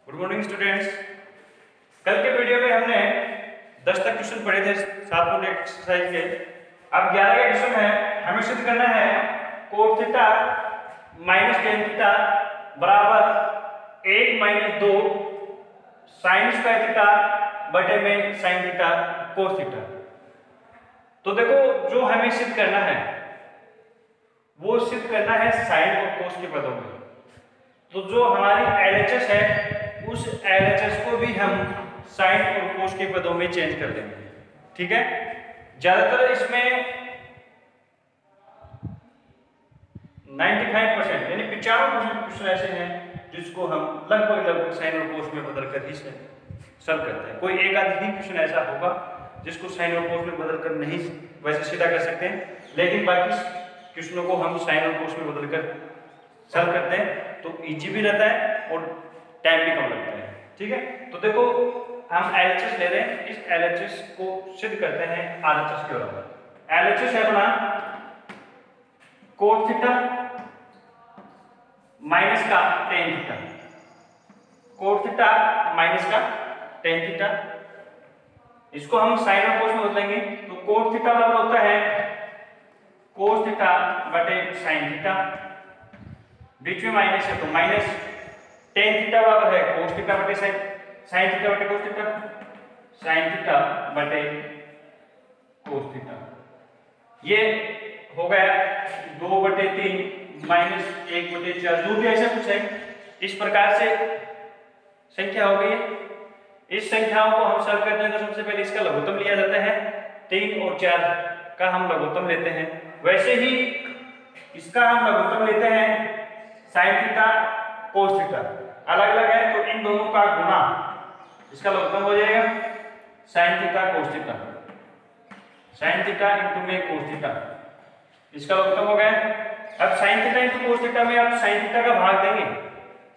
Good morning students. कल के video में हमने 10 तक क्वेश्चन पढ़े थे 7 नंबर एक्सरसाइज के। अब 11 का क्वेश्चन है, हमें सिद्ध करना है cot theta minus tan theta बराबर 1 माइनस 2 साइन स्क्वायर थीटा बटे में साइन थीटा कोस थीटा। तो देखो, जो हमें सिद्ध करना है वो सिद्ध करना है साइन और कोस के पदों में। तो जो हमारी LHS है उस LHS को भी हम साइन और कोस के पदों में चेंज कर देंगे। ठीक है, ज्यादातर इसमें 95% यानी 95% क्वेश्चन ऐसे हैं जिसको हम लगभग साइन और कोस में बदल कर ही सॉल्व करते हैं। कोई एक आध ही क्वेश्चन ऐसा होगा जिसको साइन और कोस में बदल कर नहीं वैसे सीधा कर सकते हैं, लेकिन बाकी क्वेश्चनों को हम साइन और कोस में बदल कर सॉल्व करते हैं तो इजी भी रहता है और टाइम भी कम लगता है। ठीक है, तो देखो हम LHS ले रहे हैं, इस LHS को सिद्ध करते हैं RHS के बराबर। LHS है अपना कोट थीटा माइनस का tan theta, cot theta minus का टेन थीटा। इसको हम साइन और कोस में बदलेंगे तो कोट थीटा बराबर होता है कोस थीटा बटे साइन थीटा, बीच में माइनस है तो माइनस टेन थीटा बराबर है कोस थीटा बटे साइन थीटा बटे कोस थीटा, साइन थीटा बटे कोस थीटा। ये हो गया 2/3 माइनस 1/4, जो भी ऐसा कुछ है इस प्रकार से संख्या हो गई है। इस संख्याओं को हम सॉल्व करते हैं तो सबसे पहले इसका लघुत्तम लिया जाता है, 3 और 4 का हम लघुत्तम लेते हैं। वैसे ही इसका हम लघुत्तम लेते हैं साइन थीटा कोस थीटा, अलग अलग है तो इन दोनों का गुना इसका लघुत्तम हो जाएगा sine theta cos theta, sine theta into में कोस थीटा, इसका लघुत्तम हो गया। अब sine theta into cos theta में आप साइन थीटा का भाग देंगे,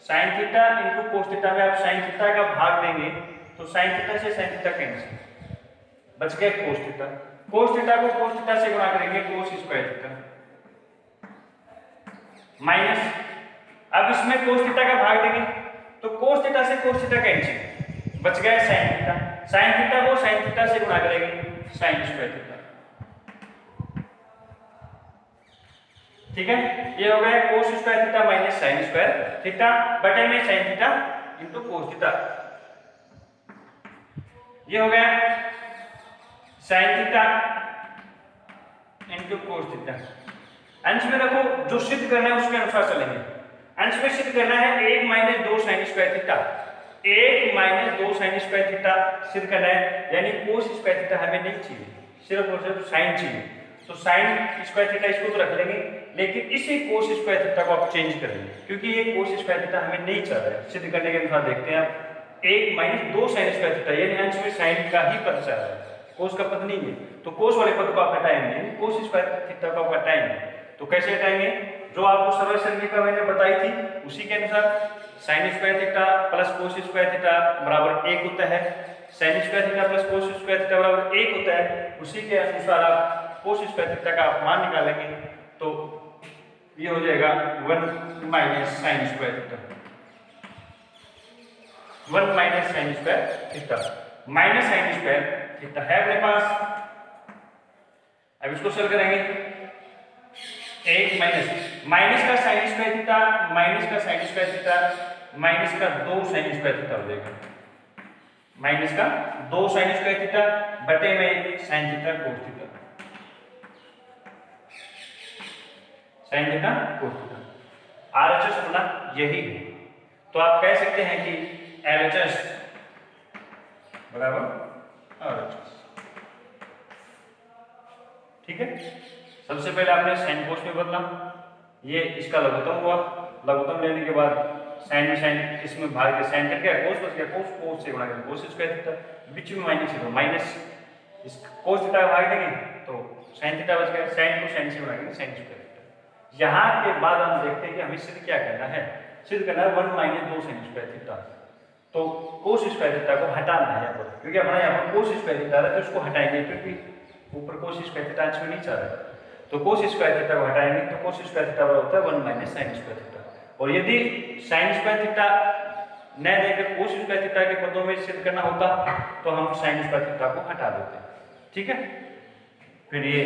sine theta into cos theta में आप साइन थीटा का भाग देंगे तो साइन थीटा से साइन थीटा कैंसिल, बच गया कोस थीटा। कोस थीटा को कोस थीटा से गुणा करेंगे कोस स्क्वायर थीटा माइनस, अब इसमें कोस थीटा का भाग देंगे तो कोस थीटा से कोस थीटा कैंसिल, बच गया साइन थीटा। साइन थीटा को साइन थीटा से गुणा करेंगे साइन स्क्वायर थीटा। ठीक है, ये हो गया cos square theta minus sine square theta बटे में sine theta into cos theta. ये हो गया sine theta into cos theta. अंश में देखो जो सिद्ध करना है उसके अनुसार चलेंगे। अंश में सिद्ध करना है 1 minus 2 sine square theta, 1 minus 2 sine square theta सिद्ध करना है, यानी कोस स्क्वायर थीटा हमें नहीं चाहिए, सिर्फ और सिर्फ साइन चाहिए। तो साइन स्क्वायर थीटा इसको तो रख लेंगे, लेकिन इसी कोस स्क्वायर थीटा को आप चेंज करेंगे क्योंकि ये कोस स्क्वायर थीटा हमें नहीं चाह रहा है। सिद्ध करने के अनुसार देखते हैं आप 1 माइनस 2 साइन स्क्वायर थीटा, यानी अंश में साइन का ही पद चाह रहा है, कोस का पद नहीं है। तो कोस वाले पद को आप हटाएंगे, कोस स्क्वायर थीटा को आप हटाएंगे। तो कैसे हटाएंगे? जो आपको सरल सरलीकरण मैंने बताई थी उसी के अनुसार sign square theta plus cos square theta बराबर 1 होता है, sine square theta plus cos square theta बराबर 1 होता है। उसी के अनुसार आप कोस स्क्वायर थीटा का मान निकालेंगे तो ये हो जाएगा 1 minus sine square theta, 1 minus sine square theta minus sine square theta है अपने पास। अब इसको सॉल्व करेंगे, 1 माइनस का साइन स्क्वायर थीटा माइनस का साइन स्क्वायर थीटा माइनस का 2 साइन स्क्वायर थीटा हो जाएगा, माइनस का 2 साइन स्क्वायर थीटा बटे में sine theta cos theta, sine theta cos theta. RHS होना यही है, तो आप कह सकते हैं कि LHS बराबर RHS। ठीक है, सबसे पहले आपने साइन कोस में बदला, ये इसका लघुत्तम हुआ, लघुत्तम लेने के बाद साइन में साइन इसमें भाग के साइन कट गया, कोस बच गया, कोस कोस से गुणा करेंगे कोस स्क्वायर थीटा, बीच में माइनस है तो माइनस इस कोस थीटा का भाग देंगे तो साइन थीटा बच गया, साइन को साइन से गुणा करेंगे साइन स्क्वायर थीटा। यहाँ के बाद हम देखते हैं कि हमें सिद्ध क्या करना है, सिद्ध करना है 1 माइनस 2 साइन स्क्वायर थीटा। तो कोस स्क्वायर थीटा को हटाना है यहाँ पर, क्योंकि हमारा यहाँ पर कोस स्क्वायर थीटा है तो उसको हटाएंगे क्योंकि ऊपर कोस स्क्वायर थीटा अंश में नहीं चाह रहा है। तो कोस स्क्वायर थीटा को हटाएंगे तो कोस स्क्वायर थीटा बराबर होता है 1 माइनस साइन स्क्वायर थीटा। और यदि साइन स्क्वायर थीटा न देकर कोस स्क्वायर थीटा के पदों में सिद्ध करना होता तो हम साइन स्क्वायर थीटा को हटा देते। ठीक है, फिर ये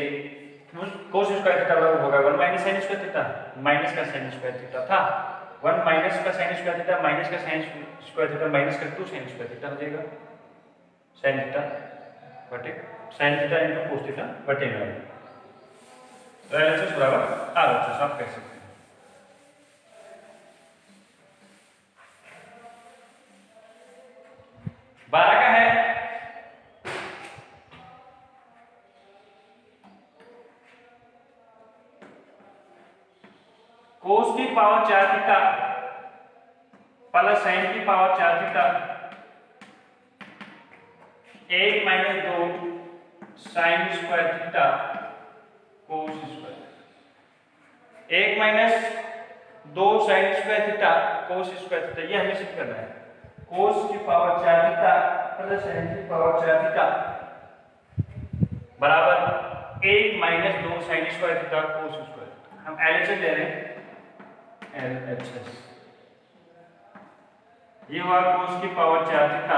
कोस स्क्वायर थीटा बराबर होगा 1 minus sine square theta, minus का साइन स्क्वायर थीटा था 1 माइनस का साइन स्क्वायर थीटा माइनस का साइन स्क्वायर थीटा माइनस का 2 साइन स्क्वायर थीटा हो जाएगा, साइन थीटा बटे sine theta into cos theta बटे में, तो एलएचएस बराबर आरएचएस आप कह सकते हैं। बारह का है कोस की पावर 4 थीटा प्लस साइन की power 4 theta 1 minus 2 sine square theta cos square, 1 minus 2 sine square theta cos square theta, ये हमें सिद्ध करना है। कोस की पावर 4 थीटा प्लस साइन की पावर 4 थीटा बराबर 1 minus 2 sine square theta cos square. हम एलएचएस ले रहे हैं, एलएचएस ये हुआ कोस की power 4 theta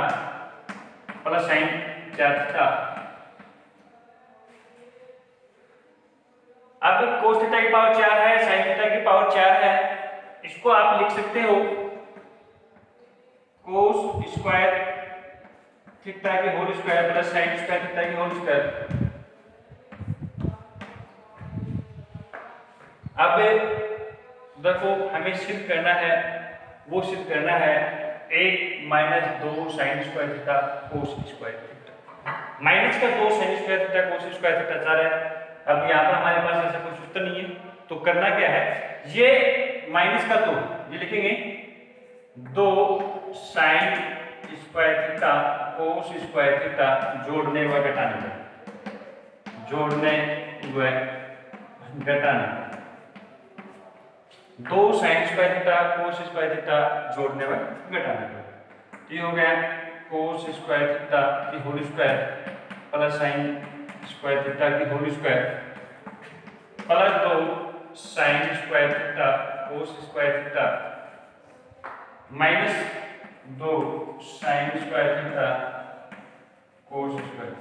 plus sign 4 theta. अब कोस थीटा की पावर 4 है, साइन थीटा की पावर 4 है, इसको आप लिख सकते हो कोस स्क्वायर थीटा की whole square plus sine square theta की होल स्क्वायर। अब देखो हमें सिद्ध करना है, वो सिद्ध करना है 1 minus 2 sine square theta cos square theta, minus का 2 sine square theta cos square theta 4 है। अब यहाँ पर हमारे पास ऐसा कोई सूत्र नहीं है, तो करना क्या है, ये माइनस का 2 ये लिखेंगे 2 sine square theta cos square theta जोड़ने व घटाने का, जोड़ने व घटाने, 2 sine square theta cos square theta जोड़ने व घटाने का, ये हो गया कोस स्क्वायर थीटा की whole square plus sine square theta की whole square plus 2 sine square theta cos square theta minus 2 sine square theta cos square.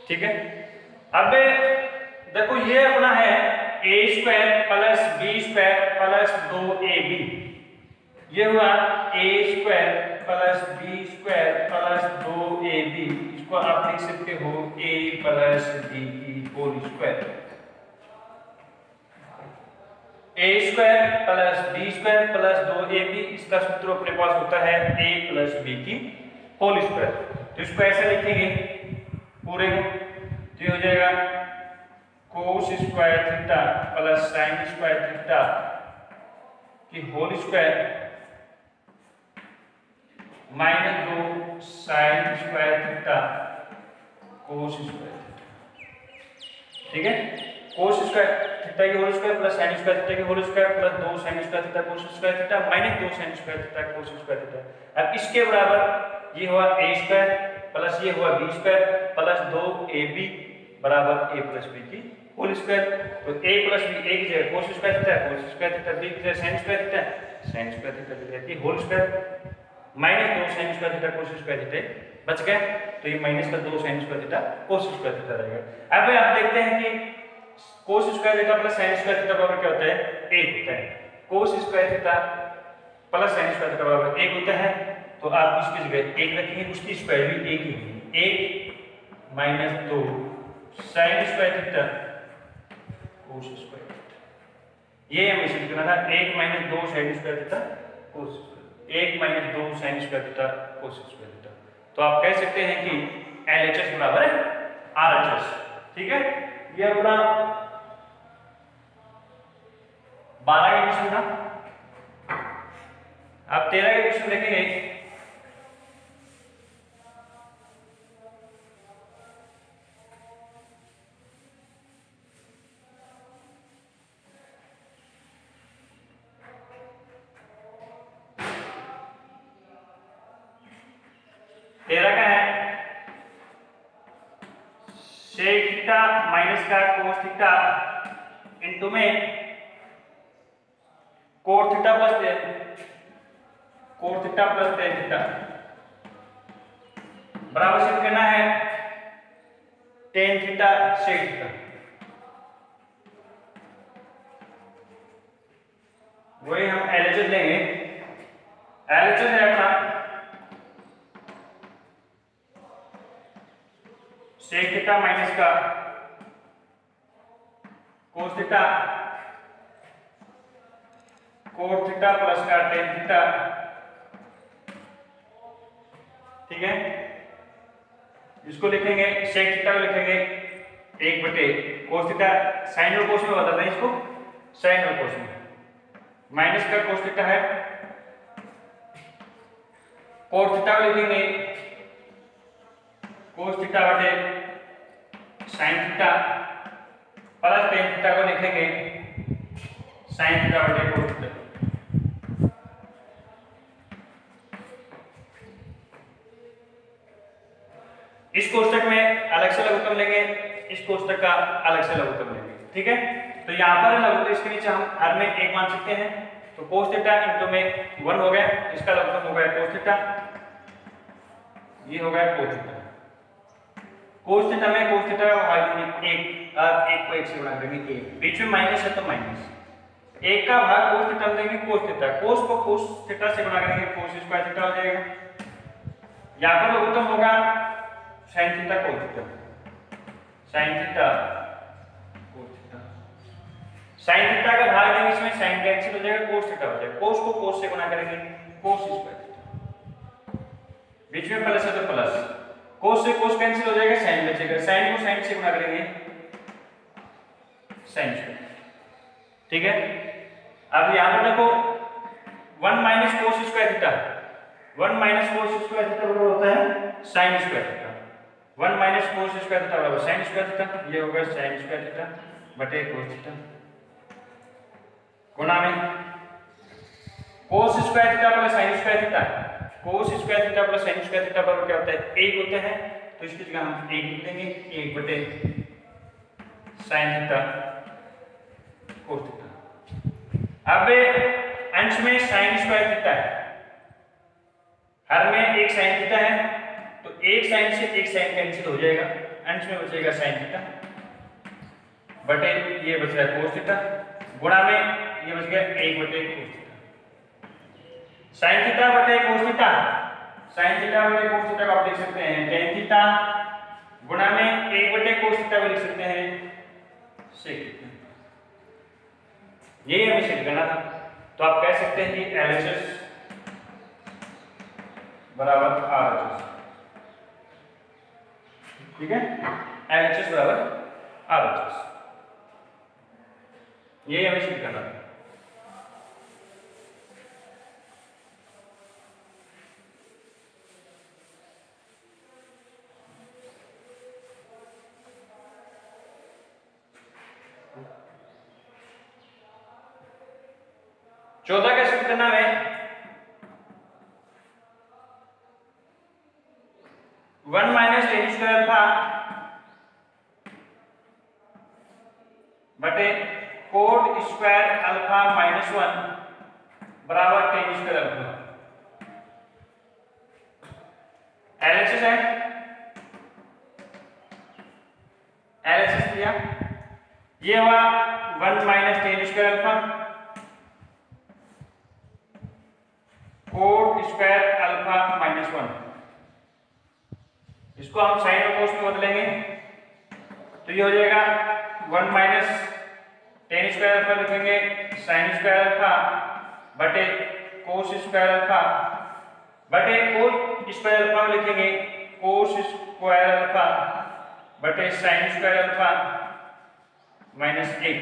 ठीक है, अब देखो ये अपना है A square plus B square plus 2ab, ये हुआ A square plus B square plus 2ab, इसको आप लिख सकते हो a प्लस b की whole square, A square plus B square plus 2ab, इसका सूत्र अपने पास होता है a प्लस b की होल स्क्वायर। तो इसको ऐसे लिखेंगे पूरे को, तो ये हो जाएगा cos square theta plus sine square theta की whole square minus 2 sine square theta cos square theta. ठीक है, कोस स्क्वायर थीटा की whole square plus sine square theta की whole square plus 2 sine square theta cos square theta minus 2 sine square theta cos square theta. अब इसके बराबर ये हुआ a square plus ये हुआ b स्क्वायर प्लस 2ab बराबर a प्लस b की होल स्क्वायर। तो a प्लस b a की जगह cos square theta cos square theta, b की जगह sine square theta sine square theta की जगह whole square minus 2 sine square theta cos square theta बच गए, तो ये माइनस का 2 sine square theta cos square theta रहेगा। अब आप देखते हैं कि cos square theta plus sine square theta बराबर क्या होता है, 1 होता है। Cos square theta plus sine square theta बराबर 1 होता है, तो आप इसकी जगह 1 रखेंगे, उसकी स्क्वायर भी 1 ही होगी, 1 minus 2 sine square theta cos square theta. ये हमें सिद्ध करना था, 1 minus 2 sine square theta cos square, 1 minus 2 sine square theta cos square theta. तो आप कह सकते हैं कि LHS बराबर है RHS। ठीक है, ये अपना 12 का क्वेश्चन था। अब 13 का क्वेश्चन देखेंगे। तेरह का है सेक थीटा माइनस का कोस थीटा इंटू में cot theta plus cot theta plus tan theta बराबर शिफ्ट करना है टेन थीटा सेक थीटा। वही हम एलएचएस लेंगे। एलएचएस है अपना सेक थीटा माइनस का cos theta cot theta plus का टेन थीटा। ठीक है, इसको लिखेंगे सेक थीटा को लिखेंगे एक बटे कोस थीटा, साइन और कोस में बताते हैं इसको, साइन और कोस में, माइनस का कोस थीटा है, कोट थीटा को लिखेंगे कोस थीटा बटे sine theta plus tan theta को लिखेंगे साइन थीटा बटे कोस थीटा। इस कोष्टक में अलग से लघुत्तम लेंगे, इस कोष्टक का अलग से लघुत्तम लेंगे। ठीक है, तो यहाँ पर लघुत्तम इसके नीचे हम हर में एक मान सकते हैं, तो कोस थीटा इनटू में 1 हो गया, इसका लघुत्तम हो गया कोस थीटा, ये हो गया कोस थीटा। कोस थीटा में कोस थीटा का भाग देंगे 1 और 1 को 1 से गुणा करेंगे 1, बीच में माइनस है तो माइनस, 1 का भाग कोस थीटा में देंगे कोस थीटा, कोस को कोस थीटा से गुणा करेंगे कोस स्क्वायर थीटा हो जाएगा। यहाँ पर लघुत्तम होगा sine theta cos theta, sine theta cos theta, sine theta का भाग देंगे इसमें साइन कैंसिल हो जाएगा, कोस थीटा हो जाएगा, कोस को कोस से गुणा करेंगे कोस स्क्वायर थीटा, बीच में प्लस है तो प्लस, कोस से कोस कैंसिल हो जाएगा, साइन बचेगा, साइन को साइन से गुणा करेंगे साइन स्क्वायर। ठीक है, अब यहां पर देखो 1 minus cos square theta, 1 minus cos square theta बराबर होता है sine square theta, 1 minus cos square theta बराबर साइन स्क्वायर थीटा, ये होगा साइन स्क्वायर थीटा बटे कोस थीटा, गुणा में कोस square theta plus sine square theta, cos square theta plus sine square theta बराबर क्या होता है 1 होता है, तो इसकी जगह हम 1 लिख देंगे, 1 बटे साइन थीटा कोस थीटा। अब अंश में साइन स्क्वायर थीटा है, हर में एक साइन थीटा है, तो एक साइन से एक साइन कैंसिल हो जाएगा, अंश में बचेगा साइन थीटा बटे ये बच रहा है कोस थीटा, गुणा में ये बच गया 1 बटे कोस थीटा, साइन थीटा बटे कोस थीटा, साइन थीटा बटे कोस थीटा को आप लिख सकते हैं टेन थीटा, गुणा में 1 बटे कोस थीटा को लिख सकते हैं सेक थीटा। यही हमें सिद्ध करना था, तो आप कह सकते हैं कि एलएचएस बराबर आरएचएस। ठीक है, एलएचएस बराबर आरएचएस, यही हमें सिद्ध करना था। चौदह का सिद्ध करना है 1 माइनस टेन स्क्वायर अल्फा बटे कोट स्क्वायर अल्फा माइनस 1 बराबर टेन स्क्वायर अल्फा। एलएचएस है, एलएचएस दिया, ये हुआ 1 minus ten square alpha coat square alpha minus 1, इसको हम साइन और कोस में बदलेंगे, तो ये हो जाएगा 1 माइनस टेन स्क्वायर अल्फा लिखेंगे साइन स्क्वायर अल्फा बटे कोस स्क्वायर अल्फा बटे कोस स्क्वायर अल्फा लिखेंगे कोस स्क्वायर अल्फा बटे साइन स्क्वायर अल्फा माइनस 1।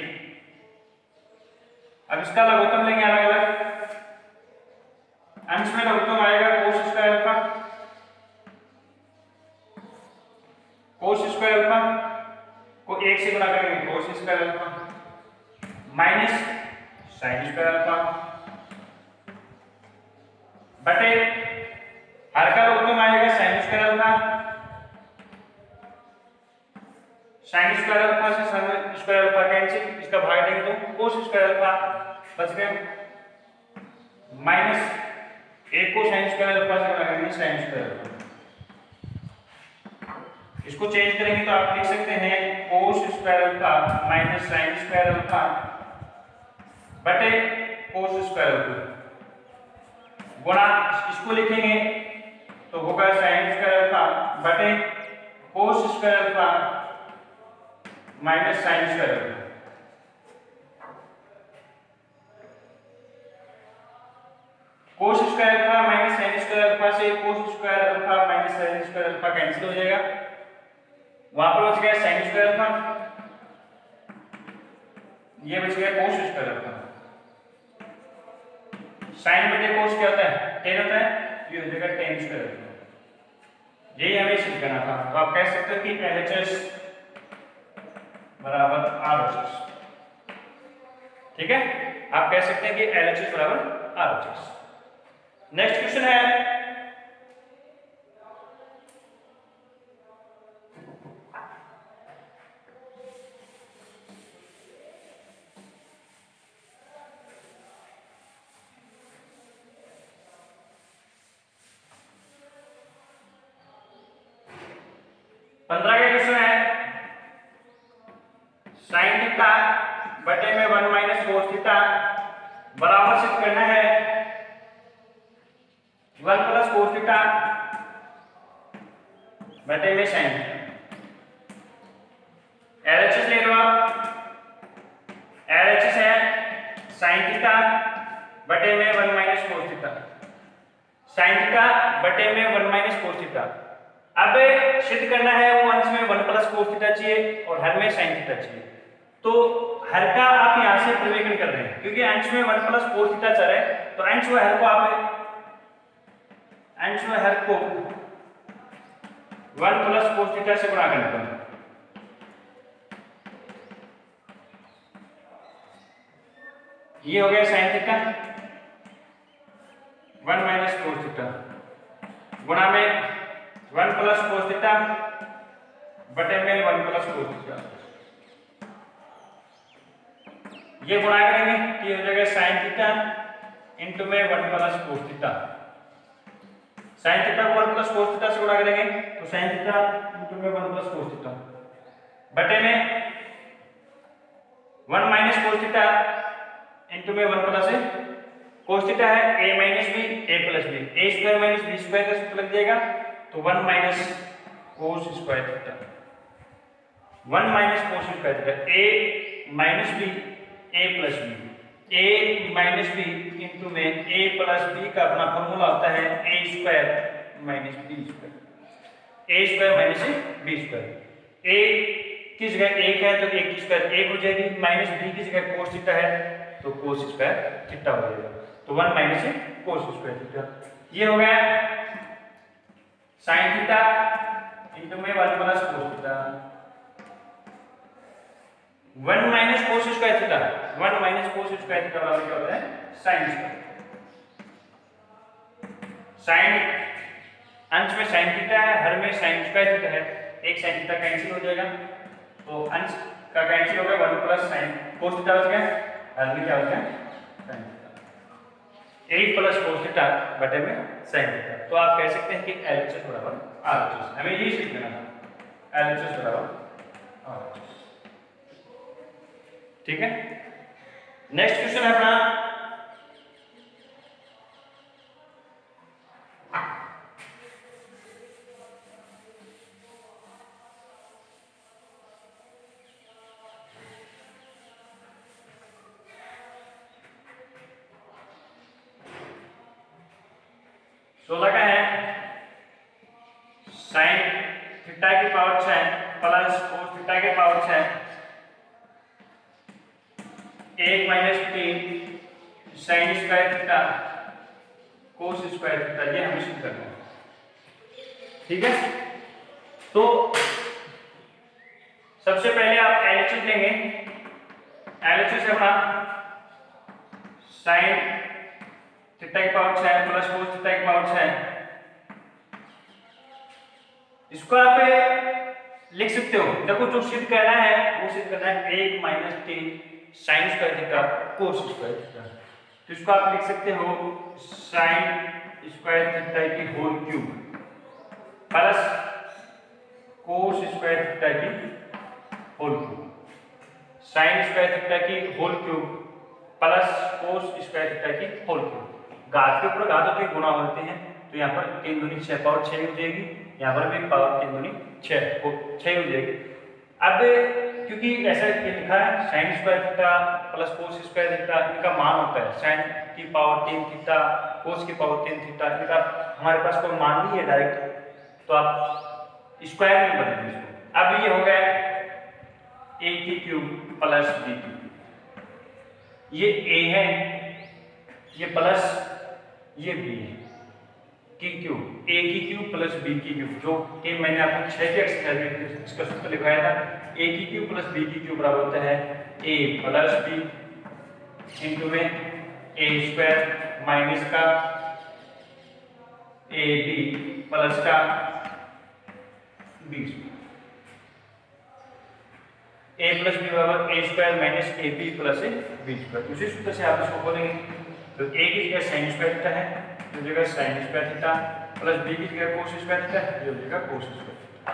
अब इसका लघुत्तम लेंगे अलग अलग, अंश में लघुत्तम आएगा कोस square alpha, cos square alpha को 1 से गुणा करेंगे कोस square alpha minus sine square alpha बटे हर का लघुत्तम आएगा sign square alpha, sign square alpha से साइन स्क्वायर अल्फा कैंसिल, इसका भाग देंगे तो कोस स्क्वायर अल्फा बच गया माइनस एक को साइन स्क्वायर अल्फा से गुणा करेंगे साइन स्क्वायर अल्फा। इसको चेंज करेंगे तो आप लिख सकते हैं कोस square alpha minus sine square alpha बटे कोस स्क्वायर अल्फा गुणा इसको लिखेंगे तो होगा साइन स्क्वायर अल्फा बटे cos square alpha minus sine square alpha. Cos square alpha minus sine square alpha से cos square alpha minus sine square alpha cancel हो जाएगा, वहां पर बच गया साइन स्क्वायर अल्फा, ये बच गया कोस स्क्वायर अल्फा। साइन बटे कोस क्या होता है, टेन होता है, ये हो जाएगा टेन स्क्वायर अल्फा। यही हमें सिद्ध करना था। तो आप कह सकते हो कि LHS बराबर RHS। ठीक है, आप कह सकते हैं कि LHS बराबर RHS। नेक्स्ट क्वेश्चन है पंद्रह का क्वेश्चन है साइन थीटा बटे में 1 माइनस कोस थीटा बराबर सिद्ध करना है 1 प्लस कोस थीटा बटे में साइन थीटा। LHS ले लो आप, LHS है साइन थीटा बटे में 1 minus cos theta, sine theta बटे में 1 माइनस कोस थीटा। अब सिद्ध करना है वो अंश में 1 प्लस कोस थीटा चाहिए और हर में साइन थीटा चाहिए। तो हर का आप यहां से परिवर्तन कर रहे हैं क्योंकि अंश में 1 प्लस कोस थीटा चल रहा है, तो अंश व हर को आप अंश में हर को 1 प्लस कोस थीटा से गुणा करना है। ये हो गया sine theta 1 minus cos theta गुणा में 1 प्लस कोस थीटा बटे में 1 प्लस कोस थीटा। ये गुणा करेंगे तो ये हो जाएगा साइन थीटा इंटू में 1 plus cos theta. Sine theta को 1 प्लस कोस थीटा से गुणा करेंगे तो साइन थीटा इंटू में 1 प्लस कोस थीटा बटे में 1 माइनस कोस थीटा इंटू में 1 प्लस है कोस थीटा है a minus B a plus B, a square minus B square का सूत्र लग जाएगा तो 1 minus cos square theta 1 minus cos square theta a minus B a plus B, a minus B into में a plus B का अपना formula होता है a square minus B square, a square minus B square. a की जगह 1 है तो 1 की स्क्वायर 1 हो जाएगी, माइनस बी की जगह कोस थीटा है तो कोस स्क्वायर थीटा हो जाएगा, तो 1 माइनस कोस स्क्वायर थीटा। ये हो गया साइन थीटा इंटू में 1 plus cos theta 1 minus cos square theta 1 minus cos square theta बराबर क्या होता है साइन स्क्वायर। साइन अंश में साइन थीटा है, हर में साइन स्क्वायर थीटा है, एक साइन थीटा कैंसिल हो जाएगा तो अंश का कैंसिल हो गया 1 प्लस साइन कोस थीटा बच गया, हर में क्या हो गया sine theta 8 plus cos theta बटे में साइन थीटा। तो आप कह सकते हैं कि LHS बराबर RHS, हमें यही सीख लेना था LHS बराबर RHS। ठीक है, नेक्स्ट क्वेश्चन है अपना सोलह का है साइन थीटा की पावर 6 प्लस कोस थीटा की power 6 1 minus 3 sine square theta cos square theta, ये हमें सिद्ध करना है। ठीक है, तो सबसे पहले आप LHS लेंगे, LHS है अपना साइन थीटा की पावर 6 प्लस कोस थीटा की पावर 6, इसको आप लिख सकते हो। देखो जो सिद्ध करना है वो सिद्ध करना है 1 minus 3 sine square theta cos square theta. तो इसको आप लिख सकते हो साइन स्क्वायर थीटा की whole cube plus cos square theta की whole cube. Sine square theta की whole cube plus cos square theta की होल क्यूब। घात के ऊपर घात होते गुणा होते हैं, तो यहाँ पर 3 दूनी 6 पावर 6 हो जाएगी, यहाँ पर भी पावर 3 दूनी 6 हो जाएगी। अब क्योंकि ऐसा लिखा है sine square theta plus cos square theta, इनका मान होता है साइन की पावर 3 थीटा कोस की पावर 3 थीटा, इनका हमारे पास कोई मान नहीं है डायरेक्ट, तो आप स्क्वायर में बदल दीजिए इसको। अब ये हो गया a की क्यूब प्लस b की क्यूब, ये a है, ये प्लस ये b है की क्यूब, a की क्यूब प्लस b की क्यूब, जो कि मैंने आपको 6 के एक्सरसाइज में इसका सूत्र लिखाया था। a की क्यूब प्लस b की क्यूब बराबर होता है a प्लस b इंटू में a स्क्वायर माइनस का a b प्लस का b square. a plus b बराबर a square minus a b plus b square. उसी सूत्र से आप इसको खोलेंगे तो a की जगह साइन स्क्वायर थीटा है, तो जगह sine square theta plus b की जगह कोस स्क्वायर थीटा, ये हो जाएगा कोस स्क्वायर थीटा।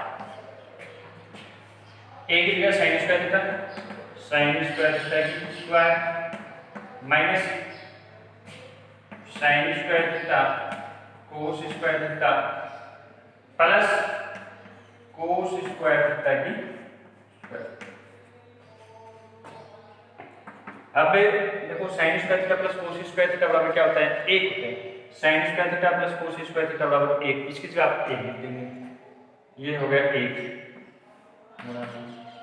a की जगह sine square theta, sine square theta की square minus sine square theta cos square theta plus cos square theta की स्क्वायर। अब देखो sine square theta plus cos square theta बराबर क्या होता है 1 होता है। Sine square theta plus cos square theta बराबर 1, इसकी जगह आप 1 लिख देंगे, ये हो गया 1।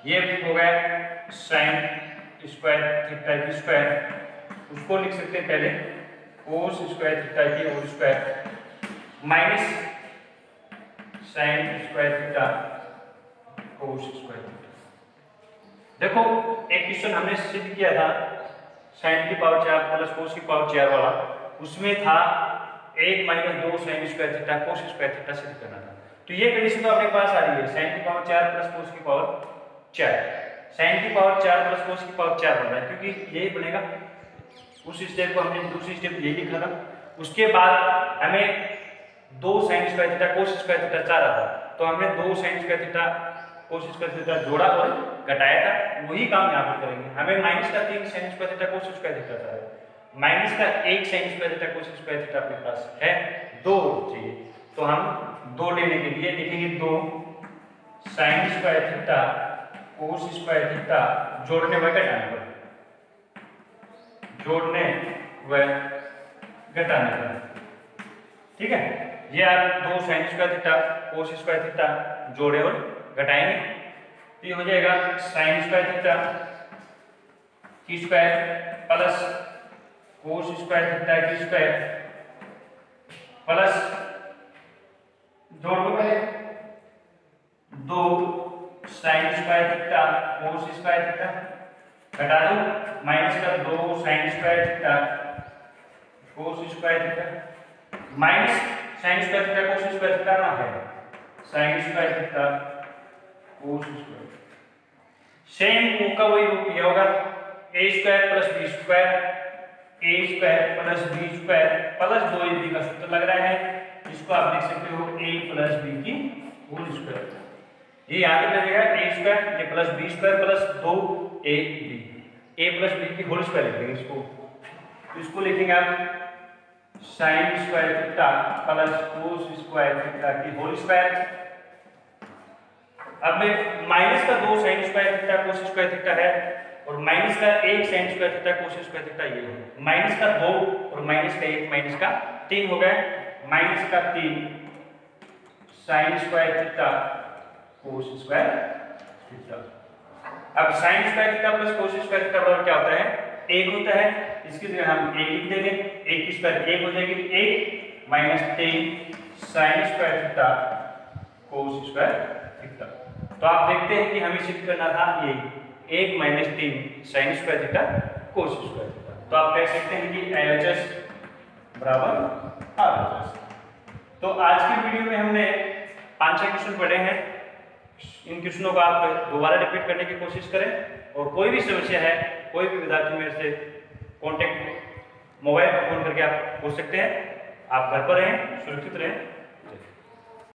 ये हो गया साइन स्क्वायर थीटा की स्क्वायर, उसको लिख सकते हैं पहले कोस स्क्वायर थीटा की whole square minus sine square theta cos square theta. देखो एक क्वेश्चन हमने सिद्ध किया था साइन की पावर 4 प्लस कोस की पावर 4 वाला, उसमें था 1 minus 2 sine square theta cos square theta सिद्ध करना था। तो ये कंडीशन तो अपने पास आ रही है, साइन की पावर 4 प्लस कोस की पावर 4, साइन की पावर 4 प्लस कोस की पावर 4 बन रहा है, क्योंकि यही बनेगा। उस स्टेप को हमने दूसरी स्टेप यही लिखा था। उसके बाद हमें 2 sine square theta cos square theta चाह रहा था, तो हमने 2 sine square theta cos square theta जोड़ा और घटाया था, वही काम यहाँ पर करेंगे। हमें माइनस का 3 sine square theta cos square theta चाह रहा है, माइनस का 1 sign square theta cos square theta अपने पास है, 2 चाहिए, तो हम 2 लेने के लिए लिखेंगे 2 sine square theta cos square theta जोड़ने व घटाने पर, जोड़ने व घटाने पर, ठीक है। ये आप 2 sine square theta cos square theta जोड़े और घटाएंगे, तो ये हो जाएगा साइन स्क्वायर थीटा की square plus cos square theta की स्क्वायर प्लस जोड़ दो पहले 2 sine square theta cos square theta घटा दो माइनस का 2 sine square theta cos square theta minus sine square theta cos square theta ना है sine square theta cos square. Same का वही रूप यह होगा a square plus b square, a square plus b square plus 2ab का सूत्र लग रहा है, इसको आप लिख सकते हो a प्लस b की होल स्क्वायर। ये आगे बनेगा a स्क्वायर ये plus b square plus 2ab, a plus b की होल स्क्वायर लिखेंगे इसको, तो इसको लिखेंगे आप sign square theta plus cos square theta की होल स्क्वायर। अब माइनस का 2 sine square theta cos square theta है और माइनस का 1 sign square theta cos square theta ये है, माइनस का 2 और माइनस का 1 माइनस का 3 हो गए, माइनस का 3 sine square theta cos square theta. अब sine square theta plus cos square theta बराबर क्या होता है 1 होता है, इसकी जगह हम 1 लिख देंगे, 1 की स्क्वायर 1 हो जाएगी, 1 minus 3 sine square theta cos square theta. तो आप देखते हैं कि हमें सिद्ध करना था ये 1 minus 3 sine square theta cos square theta, तो आप कह सकते हैं कि LHS बराबर RHS। तो आज की वीडियो में हमने 5-6 क्वेश्चन पढ़े हैं, इन क्वेश्चनों को आप दोबारा रिपीट करने की कोशिश करें, और कोई भी समस्या है कोई भी विद्यार्थी मेरे से कांटेक्ट मोबाइल पर फोन करके आप पूछ सकते हैं। आप घर पर रहें, सुरक्षित रहें।